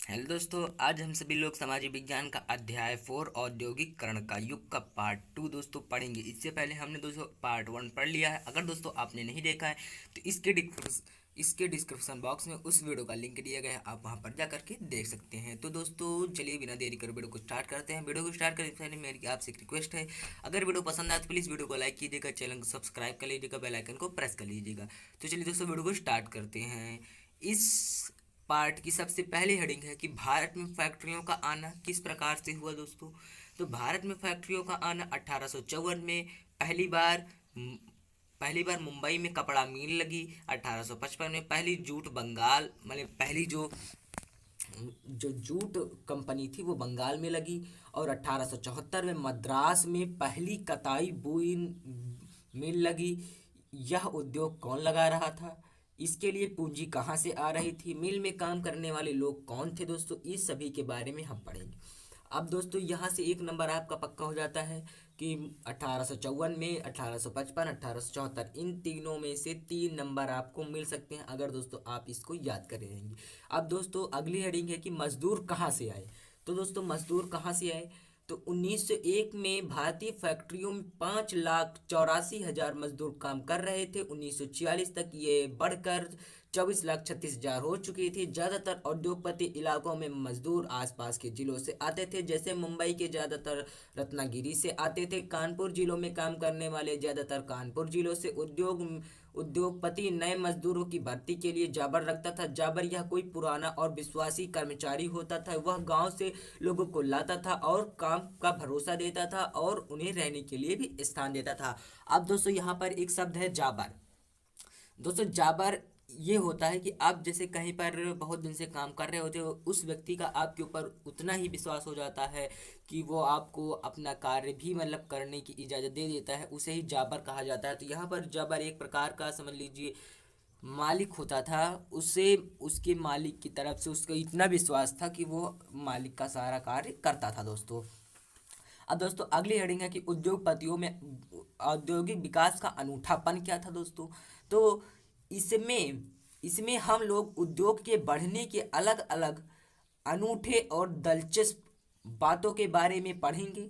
Hello दोस्तों, आज हम सभी लोग सामाजिक विज्ञान का अध्याय 4 औद्योगिकरण का युग का पार्ट 2 दोस्तों पढ़ेंगे। इससे पहले हमने दोस्तों पार्ट 1 पढ़ लिया है। अगर दोस्तों आपने नहीं देखा है तो इसके डिस्क्रिप्शन बॉक्स में उस वीडियो का लिंक दिया गया है, आप वहां पर जा करके देख सकते हैं। तो दोस्तों चलिए बिना देरी कर वीडियो को स्टार्ट करते हैं। वीडियो को स्टार्ट करने से पहले मेरी आपसे एक रिक्वेस्ट है, अगर वीडियो पसंद आए तो प्लीज़ वीडियो को लाइक कीजिएगा, चैनल को सब्सक्राइब कर लीजिएगा, बेल आइकन को प्रेस कर लीजिएगा। तो चलिए दोस्तों वीडियो को स्टार्ट करते हैं। इस पार्ट की सबसे पहली हेडिंग है कि भारत में फैक्ट्रियों का आना किस प्रकार से हुआ दोस्तों। तो भारत में फैक्ट्रियों का आना 1854 में पहली बार मुंबई में कपड़ा मिल लगी। 1855 में पहली जूट बंगाल मतलब पहली जो जूट कंपनी थी वो बंगाल में लगी। और 1874 में मद्रास में पहली कताई बोई मिल लगी। यह उद्योग कौन लगा रहा था, इसके लिए पूंजी कहाँ से आ रही थी, मिल में काम करने वाले लोग कौन थे दोस्तों, इस सभी के बारे में हम पढ़ेंगे। अब दोस्तों यहाँ से एक नंबर आपका पक्का हो जाता है कि 1854 में, 1855, 1874 इन तीनों में से 3 नंबर आपको मिल सकते हैं अगर दोस्तों आप इसको याद कर रहेंगे। अब दोस्तों अगली हेडिंग है कि मजदूर कहाँ से आए। तो दोस्तों मजदूर कहाँ से आए, तो 1901 में भारतीय फैक्ट्रियों में 5,84,000 मजदूर काम कर रहे थे। 1946 तक ये बढ़कर 24,36,000 हो चुकी थी। ज़्यादातर औद्योगपति इलाकों में मजदूर आसपास के जिलों से आते थे, जैसे मुंबई के ज़्यादातर रत्नागिरी से आते थे। कानपुर जिलों में काम करने वाले ज़्यादातर कानपुर जिलों से। उद्योगपति नए मजदूरों की भर्ती के लिए जाबर रखता था। जाबर यह कोई पुराना और विश्वासी कर्मचारी होता था। वह गांव से लोगों को लाता था और काम का भरोसा देता था और उन्हें रहने के लिए भी स्थान देता था। अब दोस्तों यहाँ पर एक शब्द है जाबर। दोस्तों जाबर ये होता है कि आप जैसे कहीं पर बहुत दिन से काम कर रहे होते हो, उस व्यक्ति का आपके ऊपर उतना ही विश्वास हो जाता है कि वो आपको अपना कार्य भी मतलब करने की इजाज़त दे देता है, उसे ही जाबर कहा जाता है। तो यहाँ पर जाबर एक प्रकार का समझ लीजिए मालिक होता था। उसे उसके मालिक की तरफ से उसका इतना विश्वास था कि वो मालिक का सारा कार्य करता था दोस्तों। अब दोस्तों अगली हेडिंग है कि उद्योगपतियों में औद्योगिक विकास का अनूठापन क्या था दोस्तों। तो इसमें इसमें हम लोग उद्योग के बढ़ने के अलग अलग अनूठे और दिलचस्प बातों के बारे में पढ़ेंगे।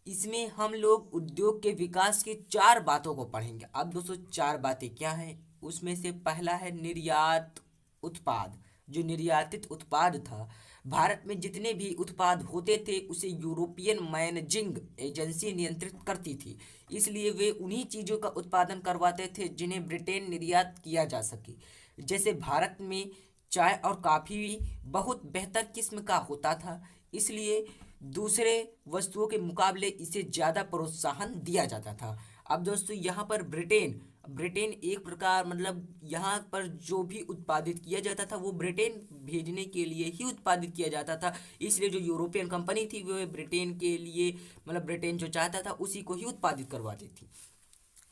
इसमें हम लोग उद्योग के विकास की 4 बातों को पढ़ेंगे। अब दोस्तों 4 बातें क्या हैं, उसमें से पहला है निर्यात उत्पाद। जो निर्यातित उत्पाद था, भारत में जितने भी उत्पाद होते थे उसे यूरोपियन मैनेजिंग एजेंसी नियंत्रित करती थी, इसलिए वे उन्हीं चीज़ों का उत्पादन करवाते थे जिन्हें ब्रिटेन निर्यात किया जा सके। जैसे भारत में चाय और कॉफ़ी बहुत बेहतर किस्म का होता था, इसलिए दूसरे वस्तुओं के मुकाबले इसे ज़्यादा प्रोत्साहन दिया जाता था। अब दोस्तों यहाँ पर ब्रिटेन ब्रिटेन एक प्रकार मतलब यहाँ पर जो भी उत्पादित किया जाता था वो ब्रिटेन भेजने के लिए ही उत्पादित किया जाता था, इसलिए जो यूरोपियन कंपनी थी वो ब्रिटेन के लिए मतलब ब्रिटेन जो चाहता था उसी को ही उत्पादित करवाती थी।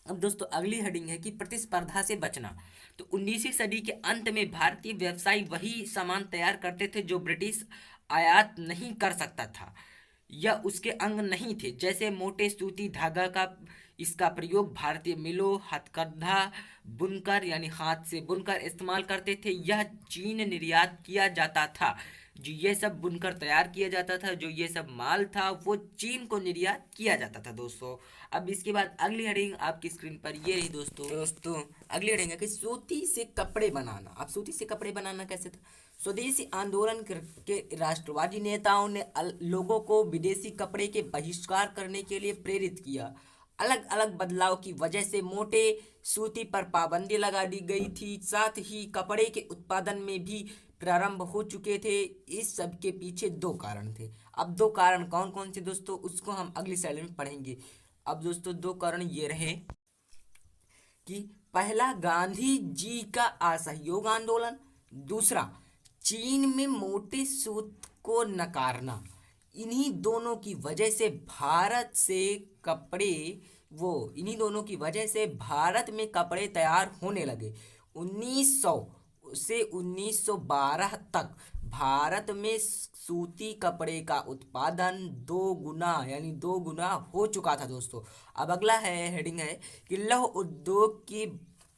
अब दोस्तों अगली हेडिंग है कि प्रतिस्पर्धा से बचना। तो 19वीं सदी के अंत में भारतीय व्यवसायी वही सामान तैयार करते थे जो ब्रिटिश आयात नहीं कर सकता था या उसके अंग नहीं थे। जैसे मोटे सूती धागा का इसका प्रयोग भारतीय मिलों, हथकरघा बुनकर यानी हाथ से बुनकर इस्तेमाल करते थे। यह चीन निर्यात किया जाता था। जो ये सब बुनकर तैयार किया जाता था, जो ये सब माल था वो चीन को निर्यात किया जाता था दोस्तों। अब इसके बाद अगली हेडिंग आपकी स्क्रीन पर ये रही दोस्तों अगली हेडिंग है कि सूती से कपड़े बनाना। अब सूती से कपड़े बनाना कैसे था। स्वदेशी आंदोलन के राष्ट्रवादी नेताओं ने लोगों को विदेशी कपड़े के बहिष्कार करने के लिए प्रेरित किया। अलग अलग बदलाव की वजह से मोटे सूती पर पाबंदी लगा दी गई थी, साथ ही कपड़े के उत्पादन में भी प्रारंभ हो चुके थे। इस सब के पीछे 2 कारण थे। अब 2 कारण कौन कौन से दोस्तों उसको हम अगली स्लाइड में पढ़ेंगे। अब दोस्तों 2 कारण ये रहे कि पहला गांधी जी का असहयोग आंदोलन, दूसरा चीन में मोटे सूत को नकारना। इन्हीं दोनों की वजह से भारत में कपड़े तैयार होने लगे। 1900 से 1912 तक भारत में सूती कपड़े का उत्पादन 2 गुना यानी 2 गुना हो चुका था दोस्तों। अब अगला है हेडिंग है कि लौह उद्योग की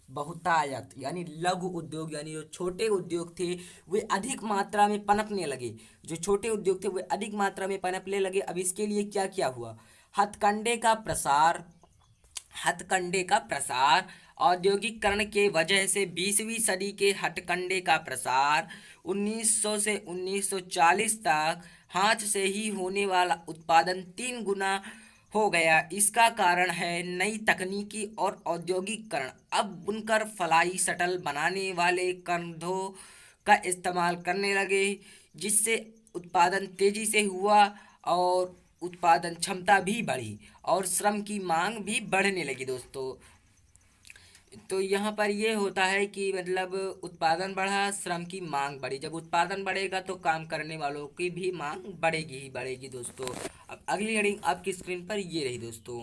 बहुतायत यानी लघु उद्योग यानी जो छोटे उद्योग थे वे अधिक मात्रा में पनपने लगे। जो छोटे उद्योग थे वे अधिक मात्रा में पनपने लगे। अब इसके लिए क्या क्या हुआ? हथकंडे का प्रसार हथकंडे का प्रसार औद्योगिकरण के वजह से 20वीं सदी के हथकंडे का प्रसार 1900 से 1940 तक हाथ से ही होने वाला उत्पादन 3 गुना हो गया। इसका कारण है नई तकनीकी और औद्योगिकरण। अब बुनकर फ्लाई शटल बनाने वाले कंधों का इस्तेमाल करने लगे, जिससे उत्पादन तेजी से हुआ और उत्पादन क्षमता भी बढ़ी और श्रम की मांग भी बढ़ने लगी दोस्तों। तो यहाँ पर ये होता है कि मतलब उत्पादन बढ़ा, श्रम की मांग बढ़ी। जब उत्पादन बढ़ेगा तो काम करने वालों की भी मांग बढ़ेगी ही बढ़ेगी दोस्तों। अब अगली हेडिंग आपकी स्क्रीन पर ये रही दोस्तों।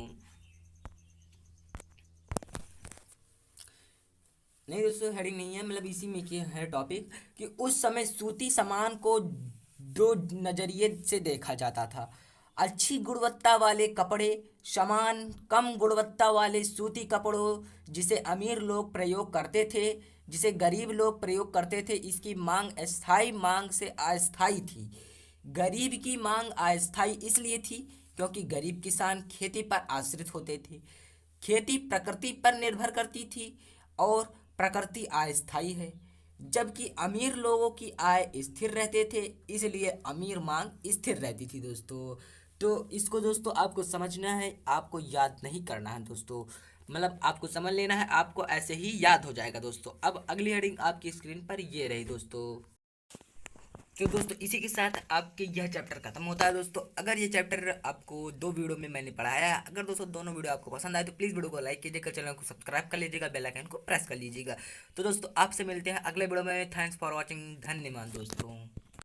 नहीं दोस्तों, हेडिंग नहीं है, मतलब इसी में के है टॉपिक कि उस समय सूती सामान को दो नजरिए से देखा जाता था। अच्छी गुणवत्ता वाले कपड़े समान कम गुणवत्ता वाले सूती कपड़ों जिसे अमीर लोग प्रयोग करते थे, जिसे गरीब लोग प्रयोग करते थे। इसकी मांग अस्थाई मांग से अस्थाई थी। गरीब की मांग अस्थाई इसलिए थी क्योंकि गरीब किसान खेती पर आश्रित होते थे। खेती प्रकृति पर निर्भर करती थी और प्रकृति अस्थाई है, जबकि अमीर लोगों की आय स्थिर रहते थे, इसलिए अमीर मांग स्थिर रहती थी दोस्तों। तो इसको दोस्तों आपको समझना है, आपको याद नहीं करना है दोस्तों, मतलब आपको समझ लेना है, आपको ऐसे ही याद हो जाएगा दोस्तों। अब अगली हेडिंग आपकी स्क्रीन पर ये रही दोस्तों। तो दोस्तों इसी के साथ आपके यह चैप्टर खत्म होता है दोस्तों। अगर ये चैप्टर आपको 2 वीडियो में मैंने पढ़ाया है, अगर दोस्तों दोनों वीडियो आपको पसंद आए तो प्लीज़ वीडियो को लाइक कीजिएगा, चैनल को सब्सक्राइब कर लीजिएगा, बेल आइकन को प्रेस कर लीजिएगा। तो दोस्तों आपसे मिलते हैं अगले वीडियो में। थैंक्स फॉर वॉचिंग, धन्यवाद दोस्तों।